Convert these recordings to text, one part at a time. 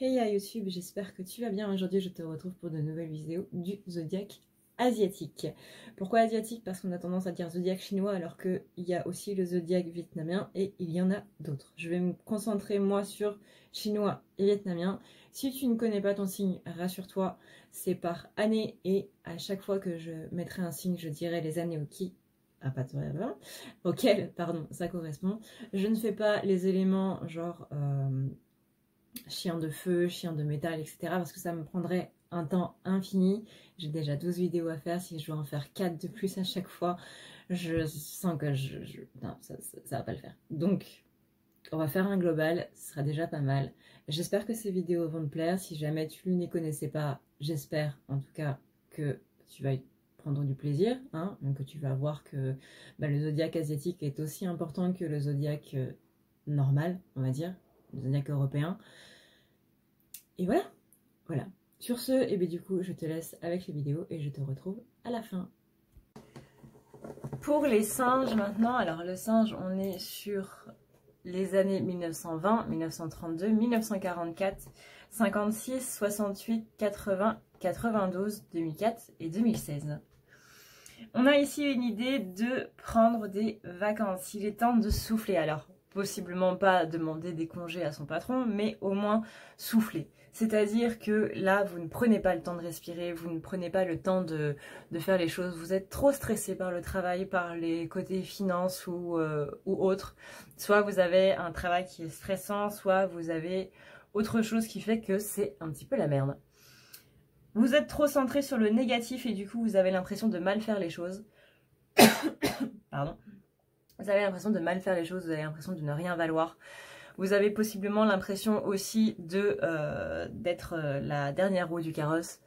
Hey à YouTube, j'espère que tu vas bien. Aujourd'hui, je te retrouve pour de nouvelles vidéos du zodiaque asiatique. Pourquoi asiatique? Parce qu'on a tendance à dire zodiaque chinois alors qu'il y a aussi le zodiaque vietnamien et il y en a d'autres. Je vais me concentrer moi sur chinois et vietnamien. Si tu ne connais pas ton signe, rassure-toi, c'est par année et à chaque fois que je mettrai un signe, je dirai les années auxquelles ça correspond. Je ne fais pas les éléments genre chien de feu, chien de métal, etc. parce que ça me prendrait un temps infini. J'ai déjà 12 vidéos à faire. Si je dois en faire 4 de plus à chaque fois, je sens que non, ça va pas le faire. Donc, on va faire un global, ce sera déjà pas mal. J'espère que ces vidéos vont te plaire. Si jamais tu ne les connaissais pas, j'espère en tout cas que tu vas y prendre du plaisir, hein, donc que tu vas voir que le zodiaque asiatique est aussi important que le zodiaque normal, on va dire, le zodiaque européen. Et voilà. Sur ce, et bien du coup, je te laisse avec les vidéos et je te retrouve à la fin. Pour les singes maintenant, alors le singe, on est sur les années 1920, 1932, 1944, 56, 68, 80, 92, 2004 et 2016. On a ici une idée de prendre des vacances. Il est temps de souffler. Alors, possiblement pas demander des congés à son patron, mais au moins souffler. C'est-à-dire que là, vous ne prenez pas le temps de respirer, vous ne prenez pas le temps de faire les choses. Vous êtes trop stressé par le travail, par les côtés finances ou autres. Soit vous avez un travail qui est stressant, soit vous avez autre chose qui fait que c'est un petit peu la merde. Vous êtes trop centré sur le négatif et du coup, vous avez l'impression de mal faire les choses. Pardon. Vous avez l'impression de mal faire les choses, vous avez l'impression de ne rien valoir. Vous avez possiblement l'impression aussi d'être la dernière roue du carrosse.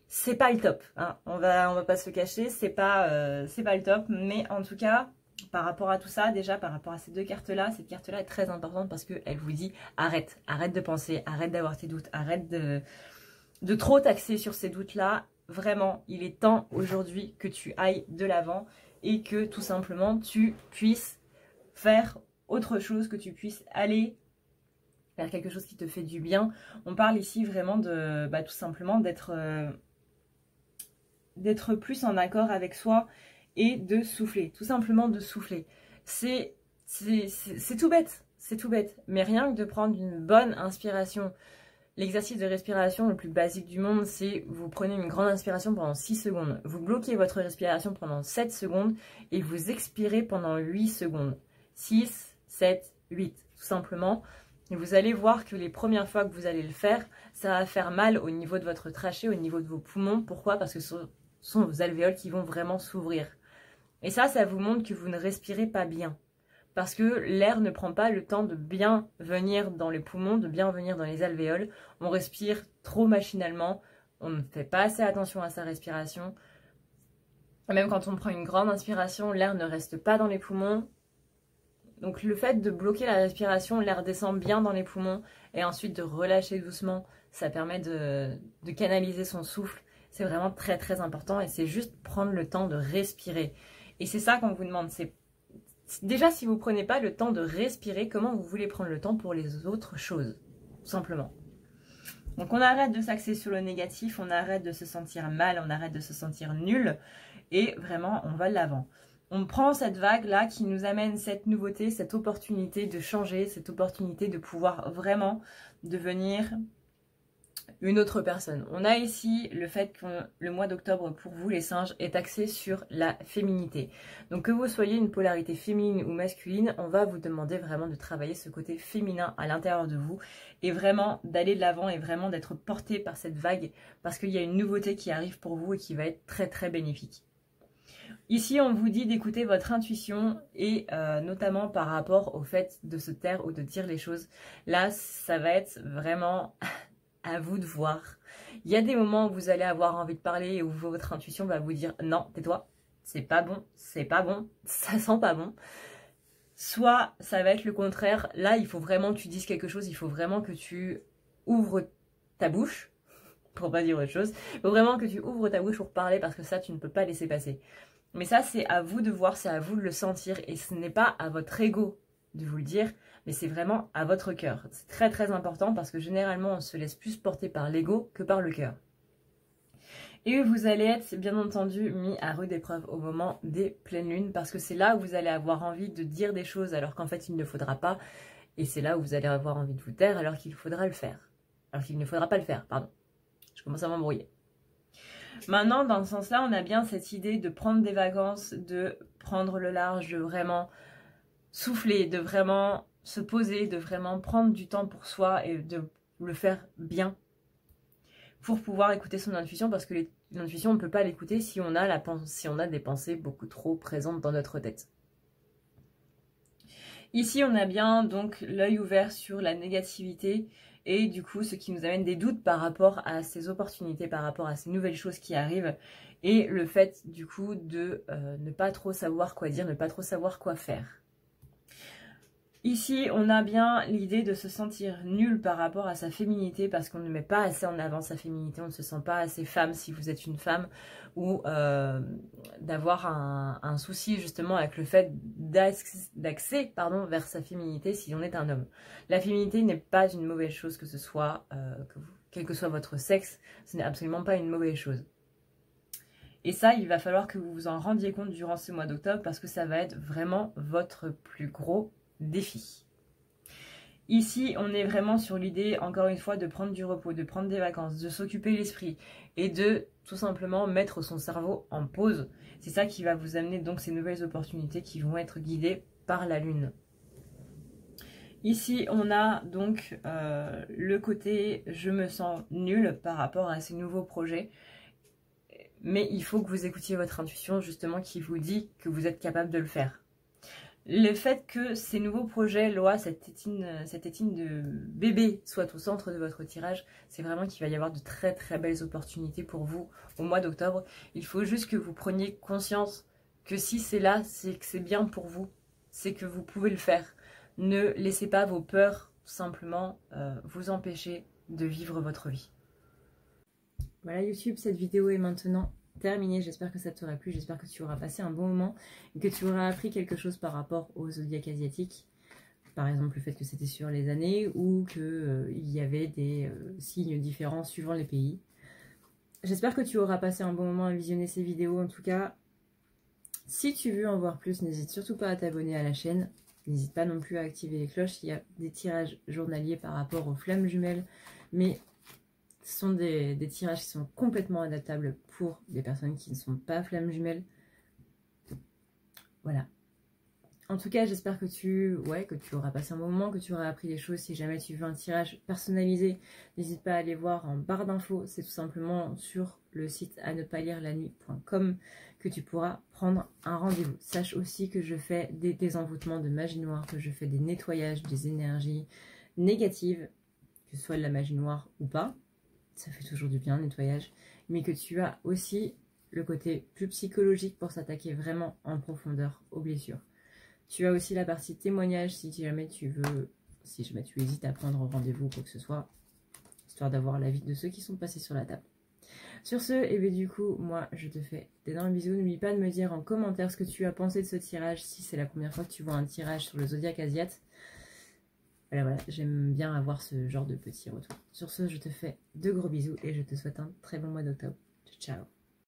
C'est pas le top, hein. On va pas se le cacher, c'est pas le top, mais en tout cas, par rapport à tout ça, déjà par rapport à ces deux cartes-là, cette carte-là est très importante parce qu'elle vous dit arrête de penser, arrête d'avoir tes doutes, arrête de trop t'axer sur ces doutes-là. Vraiment, il est temps aujourd'hui que tu ailles de l'avant et que tout simplement tu puisses faire autre chose, que tu puisses aller vers quelque chose qui te fait du bien. On parle ici vraiment de tout simplement d'être plus en accord avec soi et de souffler, tout simplement de souffler. C'est tout bête, c'est tout bête, mais rien que de prendre une bonne inspiration. L'exercice de respiration le plus basique du monde, c'est vous prenez une grande inspiration pendant 6 secondes. Vous bloquez votre respiration pendant 7 secondes et vous expirez pendant 8 secondes. 6, 7, 8, tout simplement. Et vous allez voir que les premières fois que vous allez le faire, ça va faire mal au niveau de votre trachée, au niveau de vos poumons. Pourquoi? Parce que ce sont vos alvéoles qui vont vraiment s'ouvrir. Et ça vous montre que vous ne respirez pas bien. Parce que l'air ne prend pas le temps de bien venir dans les poumons, de bien venir dans les alvéoles. On respire trop machinalement, on ne fait pas assez attention à sa respiration. Même quand on prend une grande inspiration, l'air ne reste pas dans les poumons. Donc le fait de bloquer la respiration, l'air descend bien dans les poumons et ensuite de relâcher doucement, ça permet de canaliser son souffle. C'est vraiment très très important et c'est juste prendre le temps de respirer. Et c'est ça qu'on vous demande, c'est déjà, si vous ne prenez pas le temps de respirer, comment vous voulez prendre le temps pour les autres choses? Tout simplement. Donc on arrête de s'axer sur le négatif, on arrête de se sentir mal, on arrête de se sentir nul. Et vraiment, on va de l'avant. On prend cette vague-là qui nous amène cette nouveauté, cette opportunité de changer, cette opportunité de pouvoir vraiment devenir une autre personne. On a ici le fait que le mois d'octobre pour vous les singes est axé sur la féminité. Donc que vous soyez une polarité féminine ou masculine, on va vous demander vraiment de travailler ce côté féminin à l'intérieur de vous et vraiment d'aller de l'avant et vraiment d'être porté par cette vague parce qu'il y a une nouveauté qui arrive pour vous et qui va être très très bénéfique. Ici, on vous dit d'écouter votre intuition et notamment par rapport au fait de se taire ou de dire les choses. Là, ça va être vraiment à vous de voir. Il y a des moments où vous allez avoir envie de parler et où votre intuition va vous dire non, tais-toi, c'est pas bon, ça sent pas bon. Soit ça va être le contraire. Là, il faut vraiment que tu dises quelque chose, il faut vraiment que tu ouvres ta bouche, pour pas dire autre chose. Il faut vraiment que tu ouvres ta bouche pour parler parce que ça, tu ne peux pas laisser passer. Mais ça, c'est à vous de voir, c'est à vous de le sentir et ce n'est pas à votre ego de vous le dire, mais c'est vraiment à votre cœur. C'est très très important parce que généralement on se laisse plus porter par l'ego que par le cœur. Et vous allez être bien entendu mis à rude épreuve au moment des pleines lunes parce que c'est là où vous allez avoir envie de dire des choses alors qu'en fait il ne faudra pas. Et c'est là où vous allez avoir envie de vous taire alors qu'il faudra le faire. Alors qu'il ne faudra pas le faire, pardon. Je commence à m'embrouiller. Maintenant, dans ce sens-là, on a bien cette idée de prendre des vacances, de prendre le large, de vraiment souffler, de vraiment se poser, de vraiment prendre du temps pour soi et de le faire bien pour pouvoir écouter son intuition parce que l'intuition, on ne peut pas l'écouter si on a des pensées beaucoup trop présentes dans notre tête. Ici, on a bien donc l'œil ouvert sur la négativité et du coup, ce qui nous amène des doutes par rapport à ces opportunités, par rapport à ces nouvelles choses qui arrivent et le fait du coup de ne pas trop savoir quoi dire, ne pas trop savoir quoi faire. Ici, on a bien l'idée de se sentir nul par rapport à sa féminité parce qu'on ne met pas assez en avant sa féminité, on ne se sent pas assez femme si vous êtes une femme ou d'avoir un souci justement avec le fait d'accès vers sa féminité si on est un homme. La féminité n'est pas une mauvaise chose que ce soit, quel que soit votre sexe, ce n'est absolument pas une mauvaise chose. Et ça, il va falloir que vous vous en rendiez compte durant ce mois d'octobre parce que ça va être vraiment votre plus gros défi. Ici, on est vraiment sur l'idée, encore une fois, de prendre du repos, de prendre des vacances, de s'occuper l'esprit et de tout simplement mettre son cerveau en pause. C'est ça qui va vous amener donc ces nouvelles opportunités qui vont être guidées par la lune. Ici, on a donc le côté « je me sens nul » par rapport à ces nouveaux projets. Mais il faut que vous écoutiez votre intuition justement qui vous dit que vous êtes capable de le faire. Le fait que ces nouveaux projets, Loa, cette étine de bébé soit au centre de votre tirage, c'est vraiment qu'il va y avoir de très très belles opportunités pour vous au mois d'octobre. Il faut juste que vous preniez conscience que si c'est là, c'est que c'est bien pour vous, c'est que vous pouvez le faire. Ne laissez pas vos peurs simplement vous empêcher de vivre votre vie. Voilà YouTube, cette vidéo est maintenant terminée. J'espère que ça t'aura plu, j'espère que tu auras passé un bon moment et que tu auras appris quelque chose par rapport au zodiaque asiatique. Par exemple, le fait que c'était sur les années ou qu'il y avait des signes différents suivant les pays. J'espère que tu auras passé un bon moment à visionner ces vidéos. En tout cas, si tu veux en voir plus, n'hésite surtout pas à t'abonner à la chaîne. N'hésite pas non plus à activer les cloches. Il y a des tirages journaliers par rapport aux flammes jumelles, mais ce sont des tirages qui sont complètement adaptables pour des personnes qui ne sont pas flammes jumelles. Voilà. En tout cas, j'espère que tu auras passé un bon moment, que tu auras appris des choses. Si jamais tu veux un tirage personnalisé, n'hésite pas à aller voir en barre d'infos. C'est tout simplement sur le site à ne pas lire la nuit.com que tu pourras prendre un rendez-vous. Sache aussi que je fais des désenvoûtements de magie noire, que je fais des nettoyages des énergies négatives, que ce soit de la magie noire ou pas. Ça fait toujours du bien, le nettoyage. Mais que tu as aussi le côté plus psychologique pour s'attaquer vraiment en profondeur aux blessures. Tu as aussi la partie témoignage si jamais tu hésites à prendre rendez-vous ou quoi que ce soit, histoire d'avoir l'avis de ceux qui sont passés sur la table. Sur ce, et bien du coup, moi je te fais d'énormes bisous. N'oublie pas de me dire en commentaire ce que tu as pensé de ce tirage, si c'est la première fois que tu vois un tirage sur le zodiaque asiate. Voilà, j'aime bien avoir ce genre de petits retours. Sur ce, je te fais de gros bisous et je te souhaite un très bon mois d'octobre. Ciao.